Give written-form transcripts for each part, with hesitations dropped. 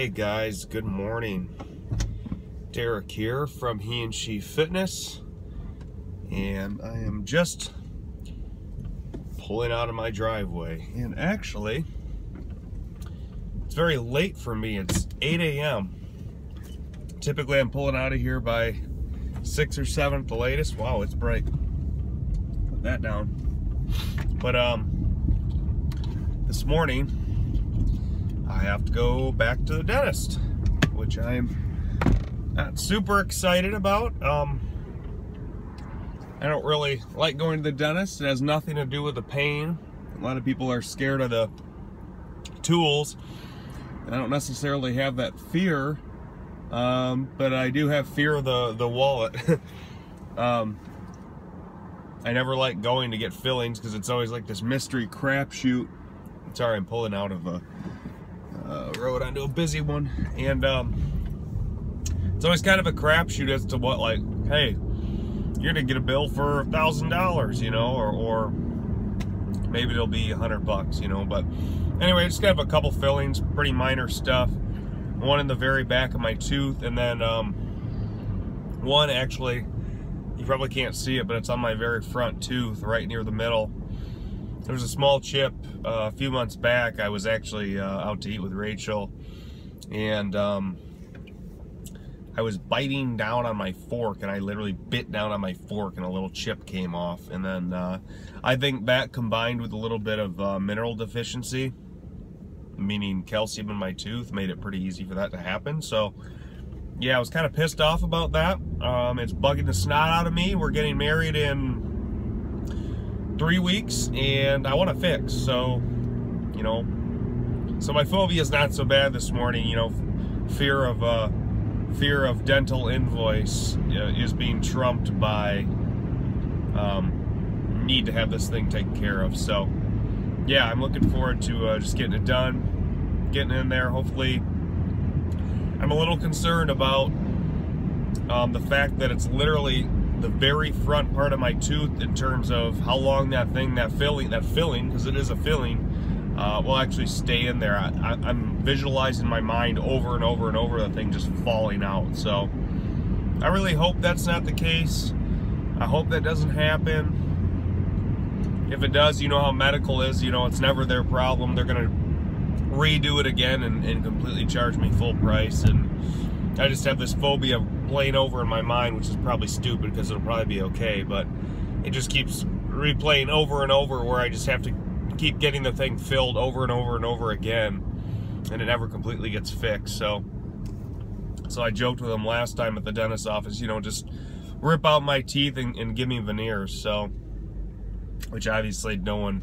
Hey guys, good morning. Derek here from He and She Fitness, and I am just pulling out of my driveway. And actually, it's very late for me. It's 8 a.m. Typically, I'm pulling out of here by 6 or 7 at the latest. Wow, it's bright. Put that down. But this morning, I have to go back to the dentist, which I'm not super excited about. I don't really like going to the dentist. It has nothing to do with the pain. A lot of people are scared of the tools. I don't necessarily have that fear, but I do have fear of the wallet. I never like going to get fillings because it's always like this mystery crapshoot. Sorry, I'm pulling out of a road onto a busy one, and it's always kind of a crapshoot as to what, like, hey, you're gonna get a bill for $1,000, you know, or maybe it'll be $100, you know. But anyway, just got a couple fillings, pretty minor stuff. One in the very back of my tooth, and then one, actually, you probably can't see it, but it's on my very front tooth, right near the middle. There was a small chip a few months back. I was actually out to eat with Rachael, and I was biting down on my fork, and I literally bit down on my fork, and a little chip came off. And then I think that, combined with a little bit of mineral deficiency, meaning calcium in my tooth, made it pretty easy for that to happen. So yeah, I was kind of pissed off about that. It's bugging the snot out of me. We're getting married in 3 weeks, and I want to fix. So, you know, so my phobia is not so bad this morning. You know, fear of dental invoice is being trumped by need to have this thing taken care of. So yeah, I'm looking forward to just getting it done, getting in there. Hopefully, I'm a little concerned about the fact that it's literally the very front part of my tooth in terms of how long that filling, because it is a filling, will actually stay in there. I'm visualizing in my mind over and over and over the thing just falling out. So I really hope that's not the case. I hope that doesn't happen. If it does, you know how medical is. You know, it's never their problem. They're gonna redo it again and completely charge me full price. And I just have this phobia playing over in my mind, which is probably stupid because it'll probably be okay, but it just keeps replaying over and over, where I just have to keep getting the thing filled over and over and over again, and it never completely gets fixed. So I joked with him last time at the dentist's office, you know, just rip out my teeth and give me veneers. So, which obviously no one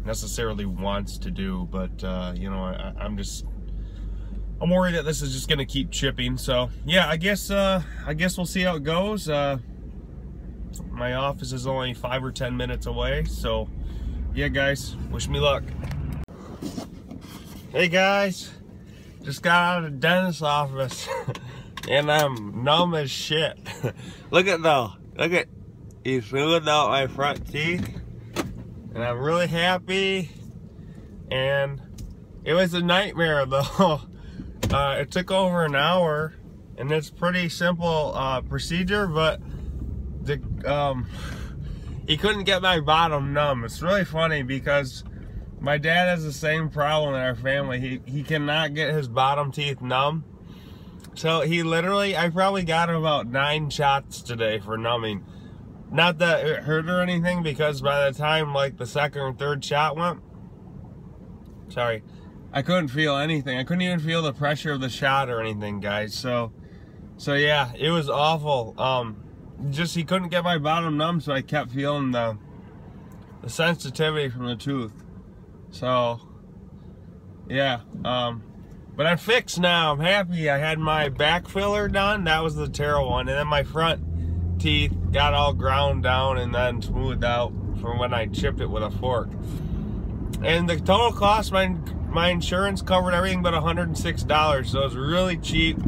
necessarily wants to do, but you know, I'm worried that this is just gonna keep chipping. So yeah, I guess we'll see how it goes. My office is only 5 or 10 minutes away, so yeah, guys, wish me luck. Hey guys, just got out of the dentist's office and I'm numb as shit. Look at he's smoothing out my front teeth, and I'm really happy. And it was a nightmare though. It took over an hour, and it's pretty simple procedure, but he couldn't get my bottom numb. It's really funny because my dad has the same problem in our family. He cannot get his bottom teeth numb. So he literally, I probably got him about 9 shots today for numbing. Not that it hurt or anything, because by the time like the 2nd or 3rd shot went, sorry, I couldn't feel anything. I couldn't even feel the pressure of the shot or anything, guys. So yeah, it was awful. Just he couldn't get my bottom numb, so I kept feeling the sensitivity from the tooth. So yeah, but I'm fixed now. I'm happy. I had my back filler done. That was the terrible one, and then my front teeth got all ground down and then smoothed out from when I chipped it with a fork. And the total cost, my insurance covered everything but $106, so it was really cheap,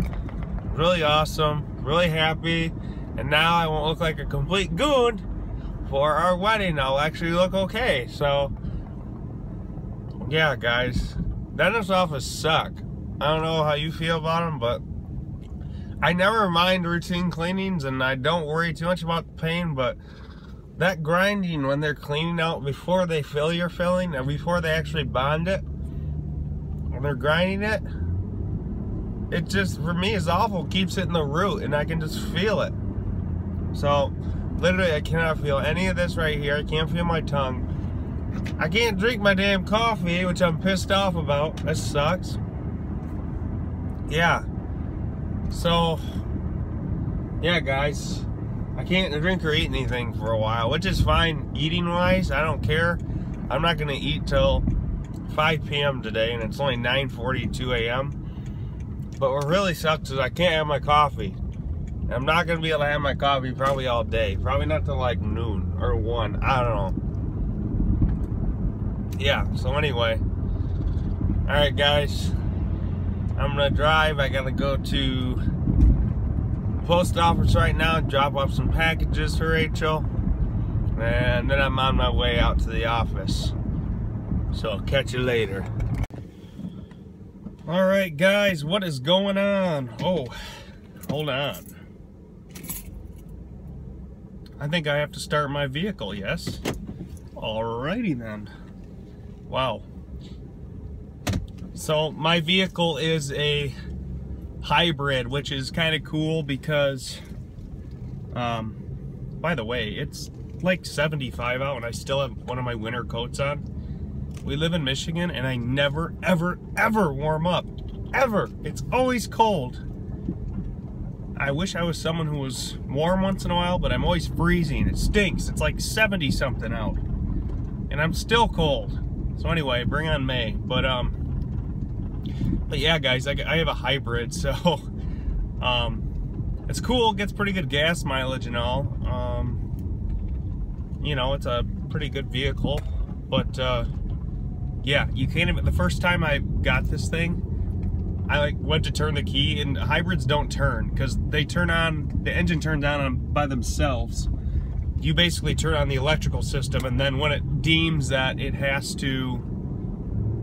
really awesome, really happy. And now I won't look like a complete goon for our wedding. I'll actually look okay. So yeah, guys, dentist office suck. I don't know how you feel about them, but I never mind routine cleanings and I don't worry too much about the pain, but that grinding when they're cleaning out before they fill your filling and before they actually bond it, when they're grinding it, it just, for me, is awful. It keeps hitting the root and I can just feel it. So, literally, I cannot feel any of this right here. I can't feel my tongue. I can't drink my damn coffee, which I'm pissed off about. That sucks. Yeah. So, yeah, guys. I can't drink or eat anything for a while, which is fine eating-wise. I don't care. I'm not going to eat till 5 p.m. today, and it's only 9:42 a.m. But what really sucks is I can't have my coffee. I'm not going to be able to have my coffee probably all day. Probably not till like noon or 1. I don't know. Yeah, so anyway. Alright, guys. I'm going to drive. I got to go to the post office right now and drop off some packages for Rachel. And then I'm on my way out to the office. So I'll catch you later. Alright, guys. What is going on? Oh, hold on. I think I have to start my vehicle, yes? Alrighty then. Wow. So my vehicle is a hybrid, which is kind of cool because, by the way, it's like 75 out and I still have one of my winter coats on. We live in Michigan and I never, ever, ever warm up. Ever. It's always cold. I wish I was someone who was warm once in a while, but I'm always freezing. It stinks. It's like 70 something out. And I'm still cold. So anyway, bring on May. But yeah, guys, I have a hybrid, so it's cool. It gets pretty good gas mileage and all. You know, it's a pretty good vehicle. But yeah, you can't even, the first time I got this thing, I went to turn the key, and hybrids don't turn because they turn on, the engine turns on by themselves. You basically turn on the electrical system, and then when it deems that it has to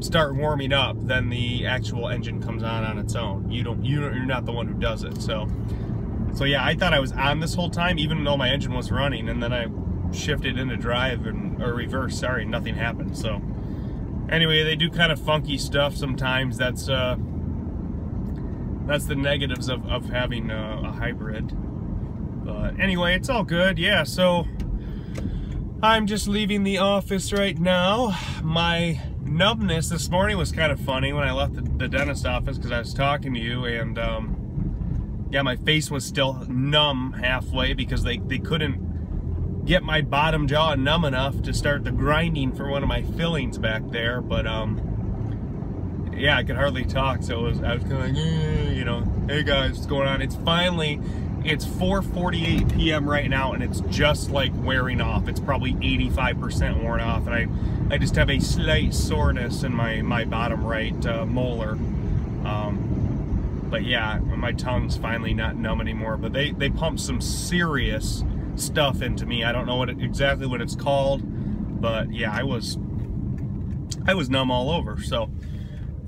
start warming up, then the actual engine comes on its own. You're not the one who does it. So yeah, I thought I was on this whole time, even though my engine was running, and then I shifted into drive or reverse. Sorry, nothing happened. So anyway, they do kind of funky stuff sometimes. That's the negatives of having a hybrid. But anyway, it's all good. Yeah, so I'm just leaving the office right now. My numbness this morning was kind of funny when I left the dentist office because I was talking to you, and yeah, my face was still numb halfway because they couldn't get my bottom jaw numb enough to start the grinding for one of my fillings back there. But yeah, I could hardly talk, so I was kind of like, you know, hey guys, what's going on? It's 4:48 p.m. right now, and it's just like wearing off. It's probably 85% worn off, and I just have a slight soreness in my bottom right molar. But yeah, my tongue's finally not numb anymore. But they pumped some serious stuff into me. I don't know exactly what it's called, but yeah, I was numb all over. So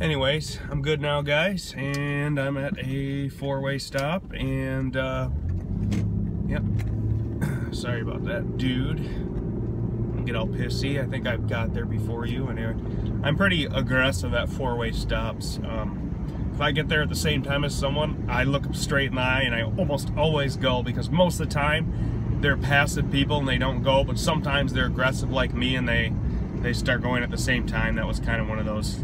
anyways, I'm good now, guys, and I'm at a 4-way stop, and yep, sorry about that, dude. Don't get all pissy. I think I've got there before you. Anyway, I'm pretty aggressive at 4-way stops. If I get there at the same time as someone, I look them straight in the eye, and I almost always go, because most of the time they're passive people and they don't go, but sometimes they're aggressive like me and they start going at the same time. That was kind of one of those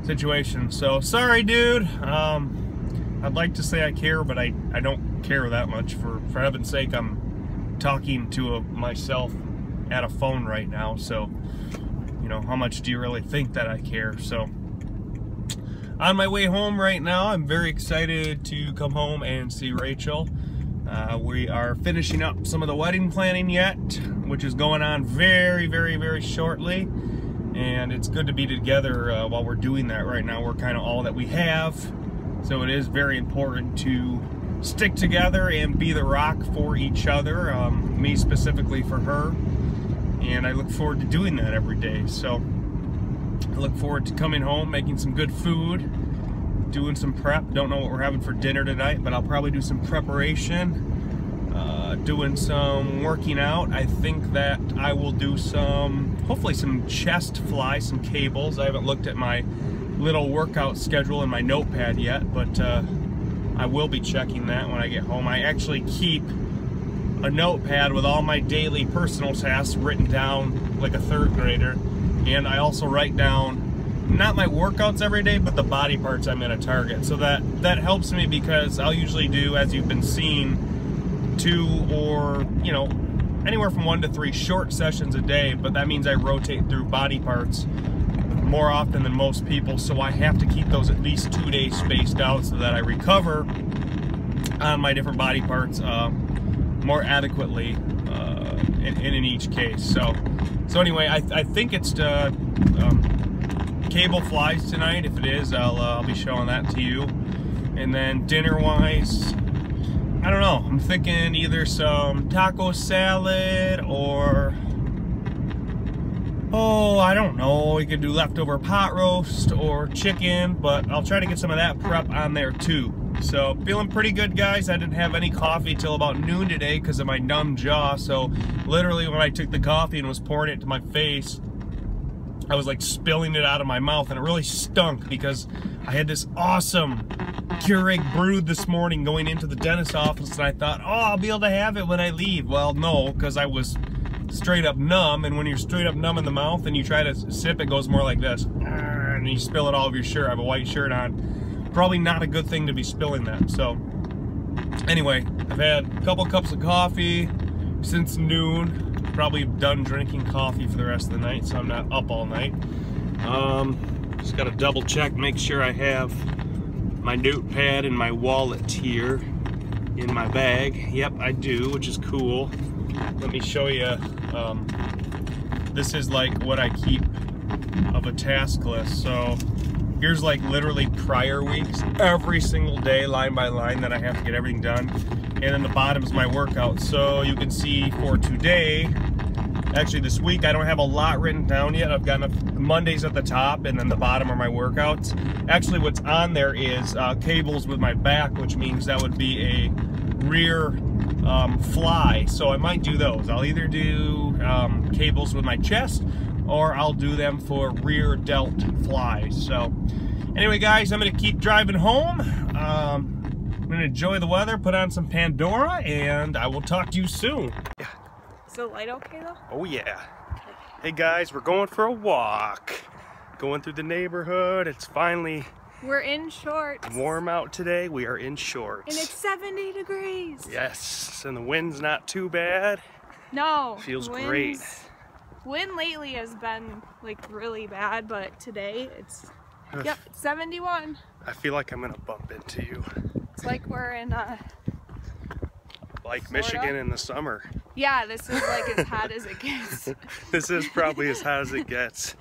situation. So sorry, dude. I'd like to say I care, but I don't care that much. For heaven's sake, I'm talking to myself at a phone right now, so you know, how much do you really think that I care? So on my way home right now, I'm very excited to come home and see Rachel. We are finishing up some of the wedding planning yet, which is going on very, very, very shortly. And it's good to be together while we're doing that right now. We're kind of all that we have. So it is very important to stick together and be the rock for each other. Me specifically for her. And I look forward to doing that every day. So I look forward to coming home, making some good food, doing some prep. Don't know what we're having for dinner tonight, but I'll probably do some preparation. Doing some working out. I think that I will do hopefully some chest fly, some cables. I haven't looked at my little workout schedule in my notepad yet, but I will be checking that when I get home. I actually keep a notepad with all my daily personal tasks written down like a third grader, and I also write down not my workouts every day, but the body parts I'm going to target. So that helps me, because I'll usually do, as you've been seeing, 2 or, you know, anywhere from 1 to 3 short sessions a day, but that means I rotate through body parts more often than most people, so I have to keep those at least 2 days spaced out so that I recover on my different body parts more adequately in each case. So anyway, I think it's cable flies tonight. If it is, I'll be showing that to you. And then dinner wise, I don't know, I'm thinking either some taco salad or, oh, I don't know, we could do leftover pot roast or chicken, but I'll try to get some of that prep on there too. So feeling pretty good, guys. I didn't have any coffee till about noon today because of my numb jaw. So literally when I took the coffee and was pouring it to my face, I was like spilling it out of my mouth, and it really stunk because I had this awesome Keurig brewed this morning going into the dentist's office, and I thought, oh, I'll be able to have it when I leave. Well, no, because I was straight up numb, and when you're straight up numb in the mouth and you try to sip, it goes more like this, and you spill it all over your shirt. I have a white shirt on. Probably not a good thing to be spilling that. So anyway, I've had a couple cups of coffee since noon. Probably done drinking coffee for the rest of the night, so I'm not up all night. Just gotta double check, make sure I have my notepad and my wallet here in my bag. Yep, I do, which is cool. Let me show you. This is like what I keep of a task list. So here's like literally prior weeks, every single day, line by line, that I have to get everything done. And then the bottom is my workout. So you can see for today, actually this week, I don't have a lot written down yet. I've got Mondays at the top, and then the bottom are my workouts. Actually, what's on there is cables with my back, which means that would be a rear fly. So I might do those. I'll either do cables with my chest, or I'll do them for rear delt flies. So anyway, guys, I'm gonna keep driving home. I'm gonna enjoy the weather, put on some Pandora, and I will talk to you soon. Is the light okay though? Oh yeah. Hey guys, we're going for a walk. Going through the neighborhood. It's finally, we're in shorts. Warm out today. We are in shorts. And it's 70 degrees. Yes, and the wind's not too bad. No. Feels great. Wind lately has been like really bad, but today it's, yep, it's 71. I feel like I'm gonna bump into you. It's like we're in like Florida? Michigan in the summer. Yeah, this is like as hot as it gets. This is probably as hot as it gets.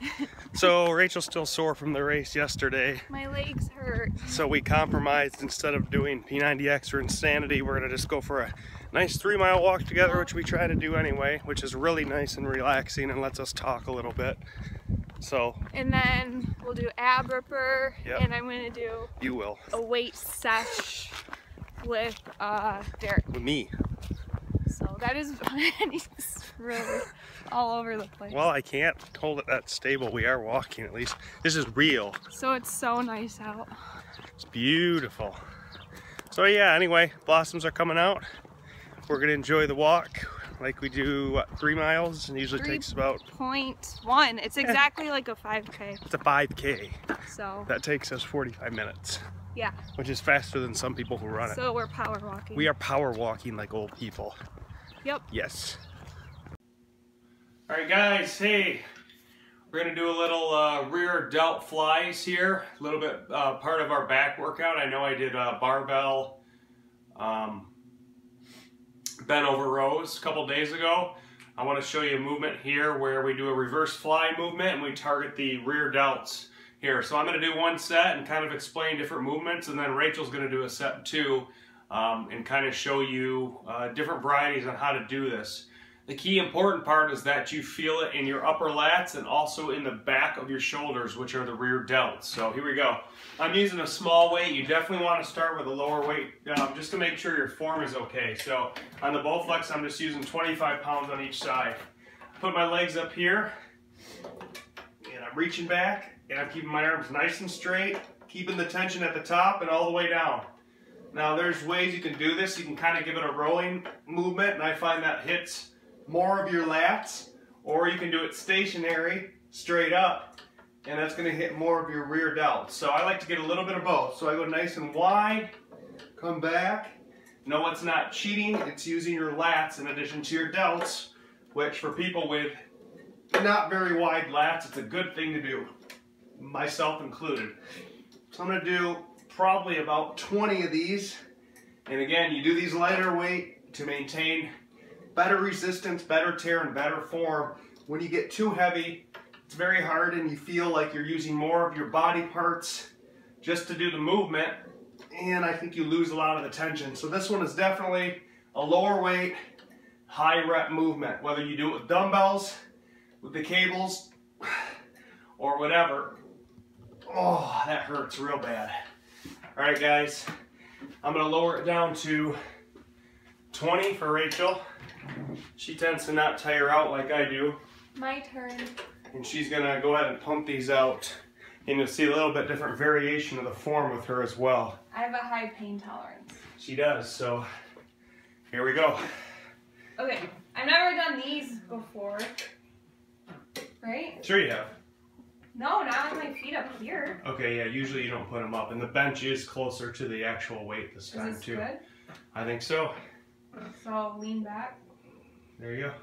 So Rachel's still sore from the race yesterday. My legs hurt. So we compromised. Instead of doing P90X or Insanity, we're gonna just go for a nice 3-mile walk together, which we try to do anyway, which is really nice and relaxing and lets us talk a little bit. So. And then we'll do ab ripper, yep. And I'm gonna do. You will. A weight sesh with Derek. With me. So that is it's really all over the place. Well, I can't hold it that stable. We are walking at least. This is real. So it's so nice out. It's beautiful. So yeah, anyway, blossoms are coming out. We're gonna enjoy the walk like we do, what, 3 miles? And usually takes about 3.1. It's exactly like a 5K. It's a 5K. So that takes us 45 minutes. Yeah. Which is faster than some people who run it. So we're power walking. We are power walking like old people. Yep. Yes. All right, guys. Hey, we're gonna do a little rear delt flies here. A little bit part of our back workout. I know I did barbell bent over rows a couple days ago. I want to show you a movement here where we do a reverse fly movement and we target the rear delts here. So I'm going to do one set and kind of explain different movements, and then Rachel's going to do a set 2 and kind of show you different varieties on how to do this. The key important part is that you feel it in your upper lats and also in the back of your shoulders, which are the rear delts. So here we go. I'm using a small weight. You definitely want to start with a lower weight just to make sure your form is okay. So on the Bowflex, I'm just using 25 pounds on each side. Put my legs up here, and I'm reaching back, and I'm keeping my arms nice and straight, keeping the tension at the top and all the way down. Now there's ways you can do this. You can kind of give it a rolling movement, and I find that hits more of your lats, or you can do it stationary, straight up, and that's going to hit more of your rear delts. So I like to get a little bit of both. So I go nice and wide, come back. No, it's not cheating, it's using your lats in addition to your delts, which for people with not very wide lats, it's a good thing to do, myself included. So I'm going to do probably about 20 of these. And again, you do these lighter weight to maintain better resistance, better tear, and better form. When you get too heavy, it's very hard and you feel like you're using more of your body parts just to do the movement, and I think you lose a lot of the tension. So this one is definitely a lower weight, high rep movement, whether you do it with dumbbells, with the cables, or whatever. Oh, that hurts real bad. All right, guys, I'm gonna lower it down to 20 for Rachel. She tends to not tire out like I do. My turn. And she's gonna go ahead and pump these out. And you'll see a little bit different variation of the form with her as well. I have a high pain tolerance. She does, so here we go. Okay, I've never done these before. Right? Sure you have. No, not with my feet up here. Okay, yeah, usually you don't put them up. And the bench is closer to the actual weight this time, too. Is this good? I think so. So I'll lean back. There you go.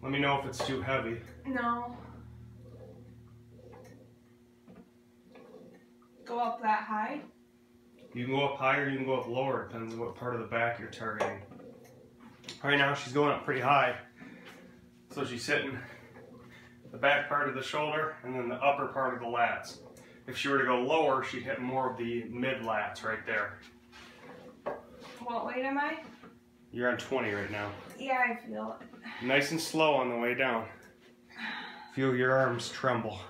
Let me know if it's too heavy. No. Go up that high? You can go up higher, you can go up lower. Depends on what part of the back you're targeting. Right now she's going up pretty high. So she's hitting the back part of the shoulder and then the upper part of the lats. If she were to go lower, she'd hit more of the mid lats right there. What weight am I? You're on 20 right now. Yeah, I feel it. Nice and slow on the way down. Feel your arms tremble.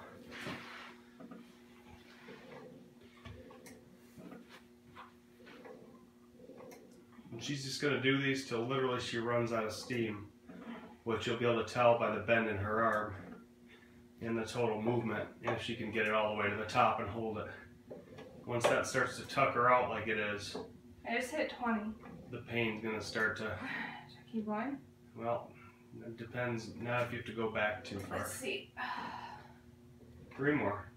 And she's just going to do these till literally she runs out of steam, which you'll be able to tell by the bend in her arm and the total movement, if she can get it all the way to the top and hold it. Once that starts to tuck her out like it is, I just hit 20. the pain's going to start to... Should I keep going? Well, it depends now if you have to go back too far. Let's see. 3 more.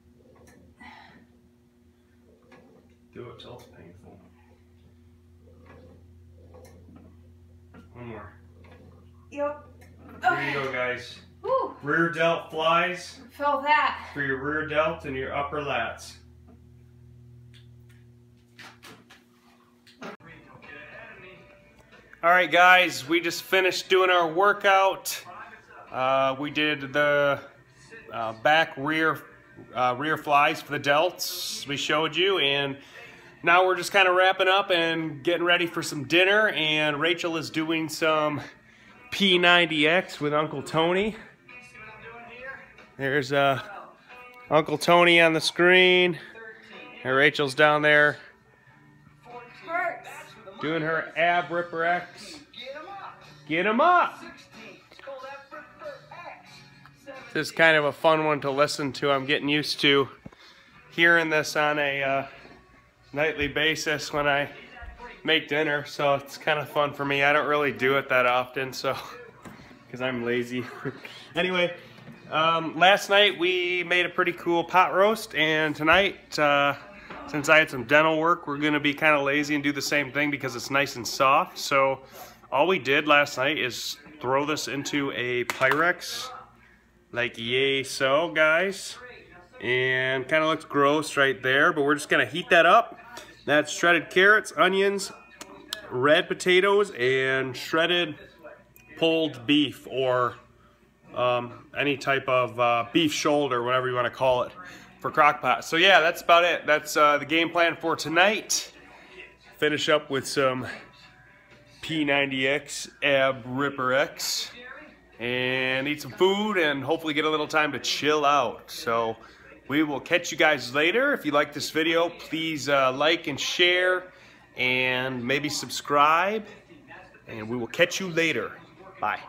Do it till it's painful. 1 more. Yep. Here you go, guys. Woo. Rear delt flies Feel that. for your rear delt and your upper lats. Alright guys, we just finished doing our workout. We did the back rear flies for the delts we showed you, and now we're just kind of wrapping up and getting ready for some dinner, and Rachel is doing some P90X with Uncle Tony. There's Uncle Tony on the screen, and Rachel's down there doing her ab ripper X. Get him up! This is kind of a fun one to listen to. I'm getting used to hearing this on a nightly basis when I make dinner, so it's kind of fun for me. I don't really do it that often, so because I'm lazy. Anyway, last night we made a pretty cool pot roast, and tonight, since I had some dental work, we're gonna be kind of lazy and do the same thing because it's nice and soft. So all we did last night is throw this into a Pyrex, like yay so, guys. And kind of looks gross right there, but we're just gonna heat that up. That's shredded carrots, onions, red potatoes, and shredded pulled beef, or any type of beef shoulder, whatever you want to call it, for crock pot. So yeah, that's about it. That's the game plan for tonight. Finish up with some P90X Ab Ripper X and eat some food and hopefully get a little time to chill out. So we will catch you guys later. If you like this video, please like and share and maybe subscribe, and we will catch you later. Bye.